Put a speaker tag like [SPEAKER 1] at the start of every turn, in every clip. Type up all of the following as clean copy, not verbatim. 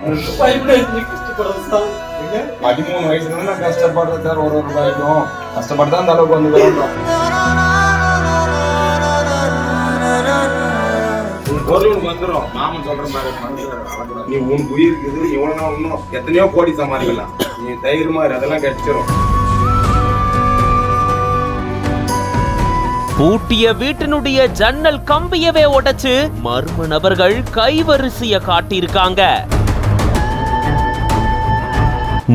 [SPEAKER 1] 13 வயசுல நான் கஷ்டப்படுறேன் சார். ஒரு ரூபாய்க்கும் கஷ்டப்பட்டு தான் அந்த அளவுக்கு வந்து பொருள் வந்துடும். மாமன் சொல்ற மாதிரி நீ உன் உயிர் இருக்குது இவ்வளவு இன்னும் எத்தனையோ கோடி சமாளிக்கலாம். நீ தைரியமா அதெல்லாம் கிடைச்சிடும்.
[SPEAKER 2] பூட்டிய வீட்டினுடைய ஜன்னல் கம்பியவே உடைச்சு மர்ம நபர்கள் கைவரிசைய காட்டியிருக்காங்க.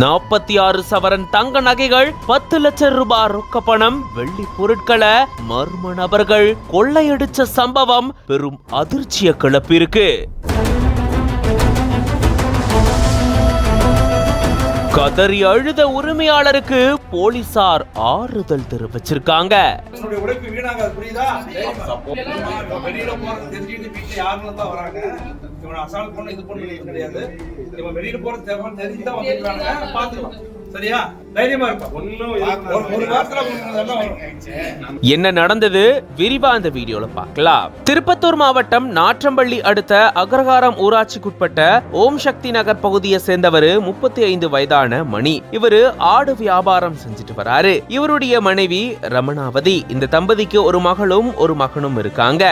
[SPEAKER 2] 46 சவரன் தங்க நகைகள், 10 லட்சம் ரூபாய் ரொக்க பணம், வெள்ளி பொருட்களை மர்ம நபர்கள் கொள்ளையடிச்ச சம்பவம் பெரும் அதிர்ச்சியை கிளப்பியிருக்கு. கதறி அழுத உரிமையாளருக்கு போலீசார் ஆறுதல் தெரிவிச்சிருக்காங்க. என்ன நடந்தது விரிவா இந்த வீடியோல பார்க்கலாம். திருப்பத்தூர் மாவட்டம் நாற்றம்பள்ளி அடுத்த அக்ரஹாரம் ஊராட்சிக்குட்பட்ட ஓம் சக்தி நகர் பகுதியை சேர்ந்தவர் 35 வயதான மணி. இவரு ஆடு வியாபாரம் செஞ்சுட்டு வராரு. இவருடைய மனைவி ரமணாவதி. இந்த தம்பதிக்கு ஒரு மகளும் ஒரு மகனும் இருக்காங்க.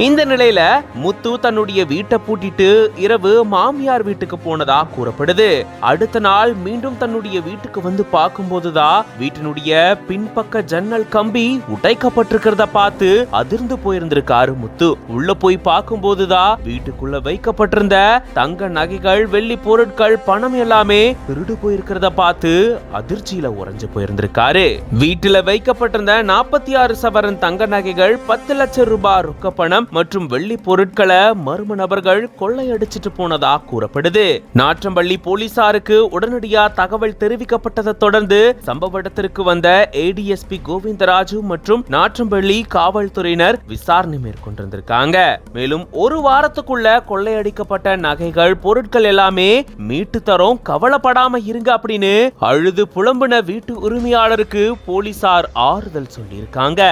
[SPEAKER 2] இந்த நிலையில முத்து தன்னுடைய வீட்டை பூட்டிட்டு இரவு மாமியார் வீட்டுக்கு போனதா கூறப்படுது. அடுத்த நாள் மீண்டும் தன்னுடைய வீட்டுக்கு வந்து பார்க்கும்போதுதான் வீட்டினுடைய பின்பக்க ஜன்னல் கம்பி உடைக்கப்பட்டிருக்கிறத பார்த்து அதிர்ந்து போயிருந்திருக்காரு முத்து. உள்ள போய் பார்க்கும்போதுதான் வீட்டுக்குள்ள வைக்கப்பட்டிருந்த தங்க நகைகள், வெள்ளி பொருட்கள், பணம் எல்லாமே திருடு போயிருக்கிறத பார்த்து அதிர்ச்சியில உறைஞ்சு போயிருந்திருக்காரு. வீட்டுல வைக்கப்பட்டிருந்த 46 சவரன் தங்க நகைகள், 10 லட்சம் ரூபாய் ரொக்க பணம் மற்றும் வெள்ளி பொருட்களை மர்ம நபர்கள் கொள்ளையடிச்சிட்டு போனதா கூறப்படுது. நாற்றம்பள்ளி போலீசாருக்கு உடனடியா தகவல் தெரிவிக்கப்பட்டதை தொடர்ந்து சம்பவ இடத்திற்கு வந்த ADSP கோவிந்தராஜு மற்றும் நாற்றம்பள்ளி காவல்துறையினர் விசாரணை மேற்கொண்டிருந்திருக்காங்க. மேலும் ஒரு வாரத்துக்குள்ள கொள்ளையடிக்கப்பட்ட நகைகள், பொருட்கள் எல்லாமே மீட்டு தரோம், கவலைப்படாம இருங்க அப்படின்னு அழுது புலம்புன வீட்டு உரிமையாளருக்கு போலீசார் ஆறுதல் சொல்லியிருக்காங்க.